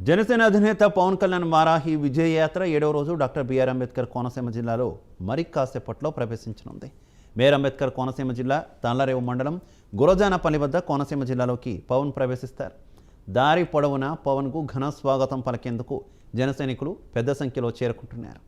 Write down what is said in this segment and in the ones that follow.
జనసేన అధినేత పవన్ కళ్యాణ్ వారాహి విజయ యాత్ర 7వ రోజు డాక్టర్ బిఆర్ అంబేద్కర్ కోనసీమ జిల్లాలో మరి కాసేపట్లో ప్రవేశించనుంది. బిఆర్ అంబేద్కర్ కోనసీమ జిల్లా తాళ్లరేవు మండలం గురజానపల్లి వద్ద కోనసీమ జిల్లాలోకి పవన్ ప్రవేశిస్తారు. దారి పొడవునా పవన్కు ఘన స్వాగతం పలికేందుకు జన సైనికులు పెద్ద సంఖ్యలో చేరుకుంటున్నారు.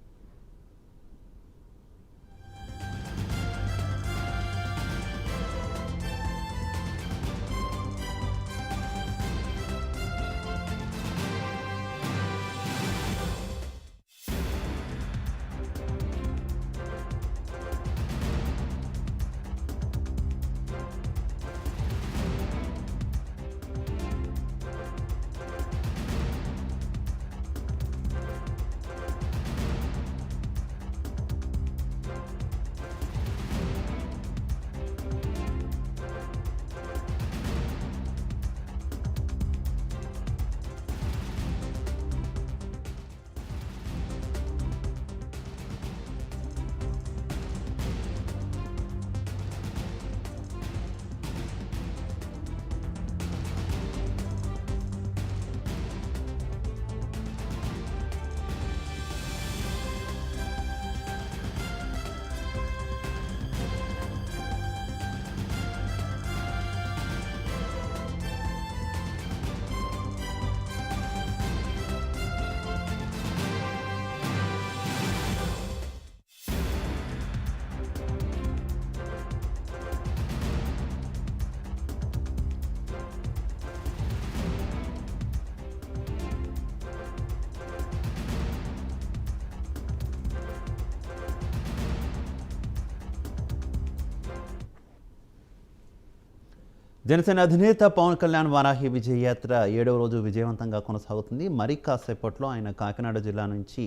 జనసేన అధినేత పవన్ కళ్యాణ్ వారాహి విజయ యాత్ర 7వ రోజు విజయవంతంగా కొనసాగుతుంది. మరి కాసేపట్లో ఆయన కాకినాడ జిల్లా నుంచి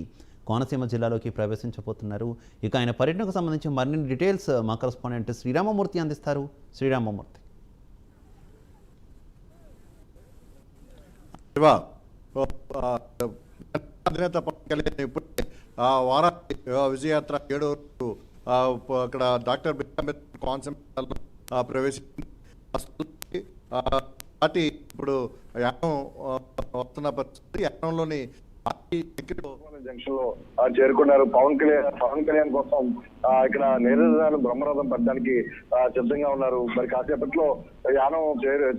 కోనసీమ జిల్లాలోకి ప్రవేశించబోతున్నారు. ఇక ఆయన పర్యటనకు సంబంధించి మరిన్ని డీటెయిల్స్ మా కరెస్పాండెంట్ శ్రీరామమూర్తి అందిస్తారు. శ్రీరామమూర్తి. అధినేత పవన్ కళ్యాణ్ ఇప్పుడే వారాహి విజయయాత్ర 7వ రోజు అక్కడ డాక్టర్ బిఆర్ అంబేద్కర్ కోనసీమ ప్రవేశించింది. పార్టీ ఇప్పుడు యానం వస్తున్న పరిస్థితి. యానంలోని జంక్షన్ లో చేరుకున్నారు. పవన్ కళ్యాణ్ కోసం ఇక్కడ నేరేదాలు బ్రహ్మరథం పట్టడానికి సిద్ధంగా ఉన్నారు. మరి కాసేపట్లో యానం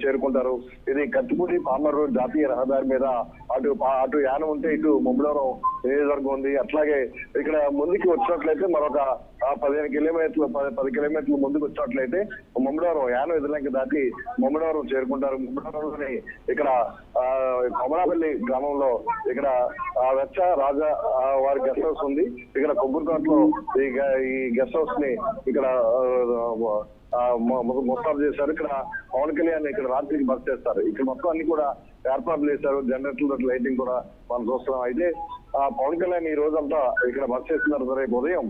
చేరుకుంటారు. ఇది కత్తిపూడి పామర్ జాతీయ రహదారి మీద అటు యానం ఉంటే ఇటు ముమ్మడవరం నియోజకవర్గం ఉంది. అట్లాగే ఇక్కడ ముందుకు వచ్చినట్లయితే మరొక 10 కిలోమీటర్లు ముందుకు వచ్చినట్లయితే ముమ్మడవరం యానం ఎదురులంక దాటి ముమ్మడవరం చేరుకుంటారు. ముమ్మడవరంలోని ఇక్కడ కొమరాపల్లి గ్రామంలో ఇక్కడ వెచ్చ రాజా వారి గెస్ట్ హౌస్ ఉంది. ఇక్కడ కొబ్బరి తోటలో ఈ గెస్ట్ హౌస్ ని ఇక్కడ ముస్తాబు చేశారు. ఇక్కడ పవన్ కళ్యాణ్ ఇక్కడ రాత్రికి బస్ చేస్తారు. ఇక్కడ మొత్తం అన్ని కూడా ఏర్పాట్లు చేశారు. జనరేటర్ల లైటింగ్ కూడా మనం చూస్తున్నాం. అయితే పవన్ కళ్యాణ్ ఈ రోజంతా ఇక్కడ బస్ చేస్తున్నారు. రేపు ఉదయం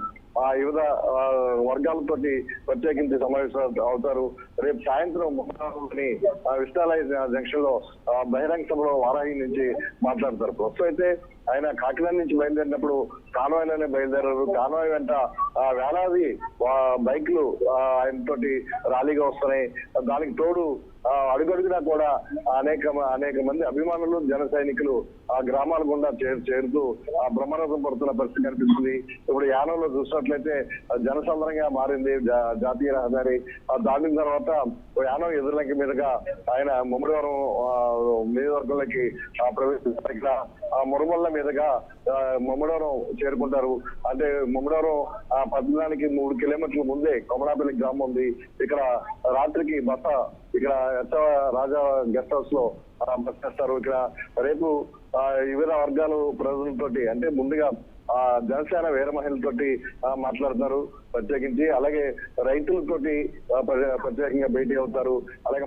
వివిధ వర్గాలతోటి ప్రత్యేకించి సమావేశాలు అవుతారు. రేపు సాయంత్రం ముఖ్యమంత్రి విశాలయ జంక్షన్ లో బహిరంగ సభలో వారాహి నుంచి మాట్లాడతారు. ప్రస్తుతం అయితే ఆయన కాకినాడ నుంచి బయలుదేరినప్పుడు కాన్వాయ్ లోనే బయలుదేరారు. కాన్వాయ్ వెంట వేలాది బైక్లు ఆయనతోటి ర్యాలీగా వస్తున్నాయి. దానికి తోడు అడుగడుగునా కూడా అనేక మంది అభిమానులు జన సైనికులు ఆ గ్రామాల గుండా చేరుతూ బ్రహ్మరథం పడుతున్న పరిస్థితి కనిపిస్తుంది. ఇప్పుడు యానంలో చూసినట్లయితే జనసంద్రంగా మారింది జాతీయ రహదారి. దాటిన తర్వాత యానం ఎదురులంక మీదుగా ఆయన ముమ్మడివరం నియోజకవర్గంలోకి ప్రవేశిస్తారు. ఇక్కడ మురమల్ల మీదుగా ముమ్మడివరం చేరుకుంటారు. అంటే ముమ్మడివరం పట్టణానికి 3 కిలోమీటర్ల ముందే కొమరాపల్లి గ్రామం ఉంది. ఇక్కడ రాత్రికి బస ఇక్కడ రాజా గెస్ట్ హౌస్ లో బస్ చేస్తారు. ఇక్కడ రేపు వివిధ వర్గాలు ప్రజలతోటి అంటే ముందుగా జనసేన వీర మహిళలతోటి మాట్లాడతారు ప్రత్యేకించి. అలాగే రైతులతోటి ప్రత్యేకంగా భేటీ అవుతారు. అలాగే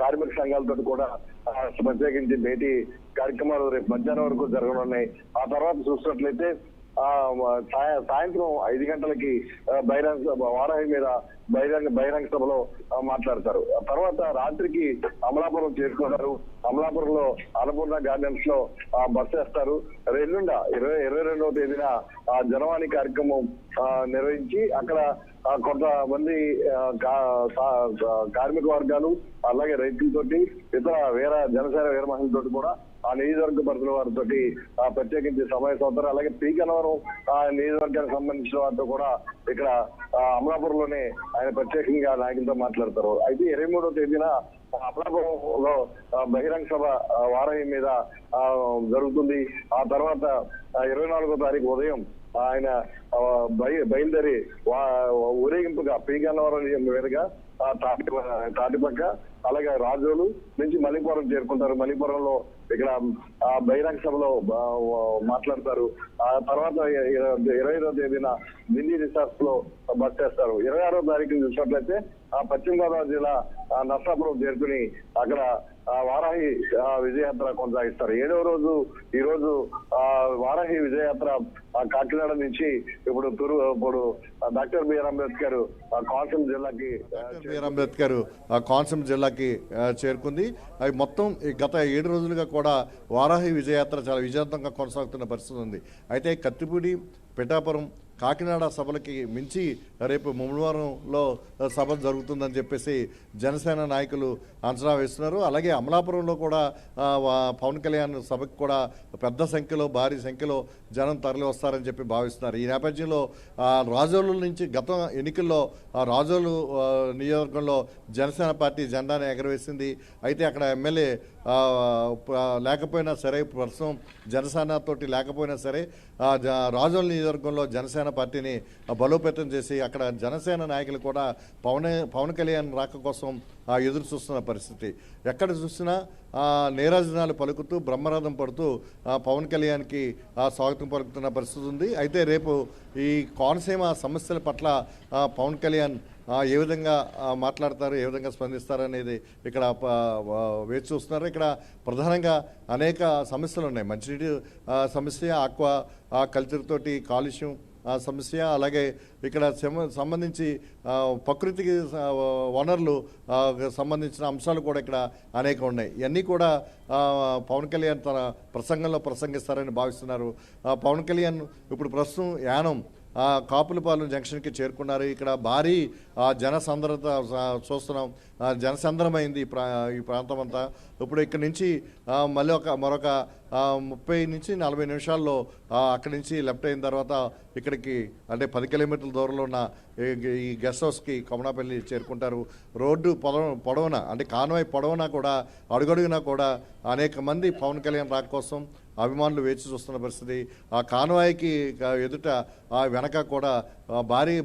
కార్మిక సంఘాలతో కూడా ప్రత్యేకించి భేటీ కార్యక్రమాలు రేపు మధ్యాహ్నం వరకు జరగనున్నాయి. ఆ తర్వాత చూసినట్లయితే సాయంత్రం 5 గంటలకి వారాహి మీద బహిరంగ సభలో మాట్లాడతారు. తర్వాత రాత్రికి అమలాపురం చేరుకున్నారు. అమలాపురంలో అన్నపూర్ణ గార్డెన్స్ లో బస్ చేస్తారు. 22వ తేదీన జనవాణి కార్యక్రమం నిర్వహించి అక్కడ కొంతమంది కార్మిక వర్గాలు అలాగే రైతులతోటి ఇతర జనసేన వీర మహిళలతోటి కూడా ఆ నియోజకవర్గ పరిధిలో వారితో ప్రత్యేకించి సమావేశం అవుతారు. అలాగే పి గన్నవరం ఆ నియోజకవర్గానికి సంబంధించిన వారితో కూడా ఇక్కడ అమలాపురంలోనే ఆయన ప్రత్యేకంగా నాయకులతో మాట్లాడతారు. అయితే 23వ తేదీన అమలాపురంలో బహిరంగ సభ వారాహి మీద జరుగుతుంది. ఆ తర్వాత 24వ తారీఖు ఉదయం ఆయన బయలుదేరి ఊరేగింపుగా పి గన్నవరం మీదుగా తాటిపక్క అలాగే రాజోలు నుంచి మలిపురం చేరుకుంటారు. మలిపురంలో ఇక్కడ బహిరంగ సభలో మాట్లాడతారు. ఆ తర్వాత 25వ తేదీన ఢిల్లీ రిసార్ట్స్ లో బస్ చేస్తారు. 26వ తారీఖున చూసినట్లయితే పశ్చిమ గోదావరి జిల్లా నర్సాపురం చేరుకుని అక్కడ వారాహి విజయయాత్ర కొనసాగిస్తారు. 7వ రోజు ఈ రోజు వారాహి విజయయాత్ర కాకినాడ నుంచి ఇప్పుడు డాక్టర్ బిఆర్ అంబేద్కర్ కోనసీమ జిల్లాకి కోనసీమ జిల్లాకి చేరుకుంది. అవి మొత్తం గత 7 రోజులుగా కూడా వారాహి విజయయాత్ర చాలా విజయవంతంగా కొనసాగుతున్న పరిస్థితి ఉంది. అయితే కత్తిపూడి, పిఠాపురం, కాకినాడ సభలకి మించి రేపు ముమ్మడివారంలో సభ జరుగుతుందని చెప్పేసి జనసేన నాయకులు అంచనా వేస్తున్నారు. అలాగే అమలాపురంలో కూడా పవన్ కళ్యాణ్ సభకి కూడా పెద్ద సంఖ్యలో భారీ సంఖ్యలో జనం తరలి వస్తారని చెప్పి భావిస్తున్నారు. ఈ నేపథ్యంలో రాజోలు నుంచి గత ఎన్నికల్లో రాజోలు నియోజకవర్గంలో జనసేన పార్టీ జెండాను ఎగరవేసింది. అయితే అక్కడ ఎమ్మెల్యే లేకపోయినా సరే, ప్రస్తుతం జనసేన తోటి లేకపోయినా సరే రాజోలు నియోజకవర్గంలో జనసేన పార్టీని బలోపేతం చేసి అక్కడ జనసేన నాయకులు కూడా పవన్ కళ్యాణ్ రాక కోసం ఎదురు చూస్తున్న పరిస్థితి. ఎక్కడ చూసినా నీరాజనాలు పలుకుతూ బ్రహ్మరథం పడుతూ పవన్ కళ్యాణ్కి స్వాగతం పలుకుతున్న పరిస్థితి ఉంది. అయితే రేపు ఈ కోనసీమ సమస్యల పట్ల పవన్ కళ్యాణ్ ఏ విధంగా మాట్లాడతారు, ఏ విధంగా స్పందిస్తారు అనేది ఇక్కడ వేచి చూస్తున్నారు. ఇక్కడ ప్రధానంగా అనేక సమస్యలు ఉన్నాయి. మంచినీటి సమస్య, ఆక్వా కల్చర్ తోటి కాలుష్యం సమస్య, అలాగే ఇక్కడ సంబంధించి ప్రకృతికి వనరులు సంబంధించిన అంశాలు కూడా ఇక్కడ అనేక ఉన్నాయి. ఇవన్నీ కూడా పవన్ కళ్యాణ్ తన ప్రసంగంలో ప్రసంగిస్తారని భావిస్తున్నారు. పవన్ కళ్యాణ్ ఇప్పుడు ప్రస్తుతం యానం కాపులపాలెం జంక్షన్కి చేరుకున్నారు. ఇక్కడ భారీ జనసంద్రత చూస్తున్నాం. జనసంద్రమైంది ఈ ప్రాంతం అంతా. ఇప్పుడు ఇక్కడ నుంచి మళ్ళీ మరొక 30 నుంచి 40 నిమిషాల్లో అక్కడి నుంచి లెఫ్ట్ అయిన తర్వాత ఇక్కడికి అంటే 10 కిలోమీటర్ల దూరంలో ఉన్న ఈ గెస్ట్ హౌస్కి కొమనాపల్లి చేరుకుంటారు. రోడ్డు పొడవునా అంటే కాన్వాయ్ పొడవునా కూడా అడుగడుగునా కూడా అనేక మంది పవన్ కళ్యాణ్ రాక కోసం అభిమానులు వేచి చూస్తున్న పరిస్థితి. ఆ కాన్వాయ్కి ఎదుట వెనక కూడా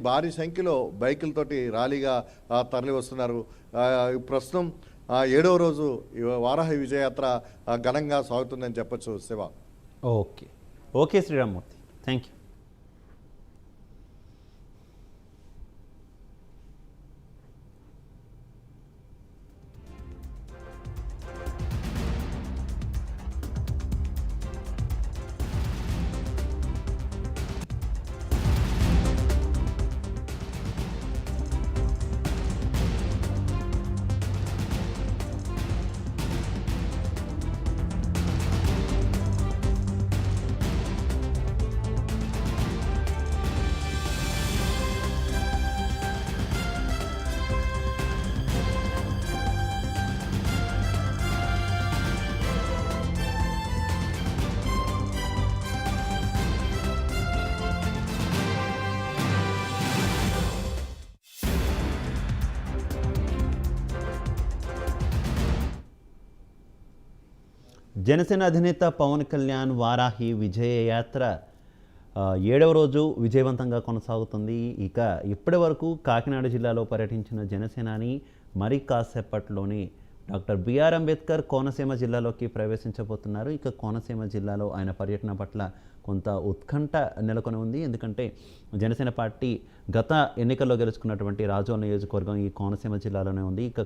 భారీ సంఖ్యలో బైకులతోటి ర్యాలీగా తరలి వస్తున్నారు. ప్రస్తుతం 7వ రోజు వారాహి విజయయాత్ర ఘనంగా సాగుతుందని చెప్పొచ్చు. Shiva. Okay Sriramamurthy, thank you. Janasena అధినేత పవన్ కళ్యాణ్ వారాహి విజయయాత్ర 7వ రోజు విజయవంతంగా కొనసాగుతుంది. ఇక ఇప్పటి వరకు కాకినాడ జిల్లాలో పర్యటించిన జనసేనాని మరి కాసేపట్లోనే డాక్టర్ బిఆర్ అంబేద్కర్ కోనసీమ జిల్లాలోకి ప్రవేశించబోతున్నారు. ఇక కోనసీమ జిల్లాలో ఆయన పర్యటన పట్ల కొంత ఉత్కంఠ నెలకొని ఉంది. ఎందుకంటే జనసేన పార్టీ గత ఎన్నికల్లో గెలుచుకున్నటువంటి రాజోల్ నియోజకవర్గం ఈ కోనసీమ జిల్లాలోనే ఉంది. ఇక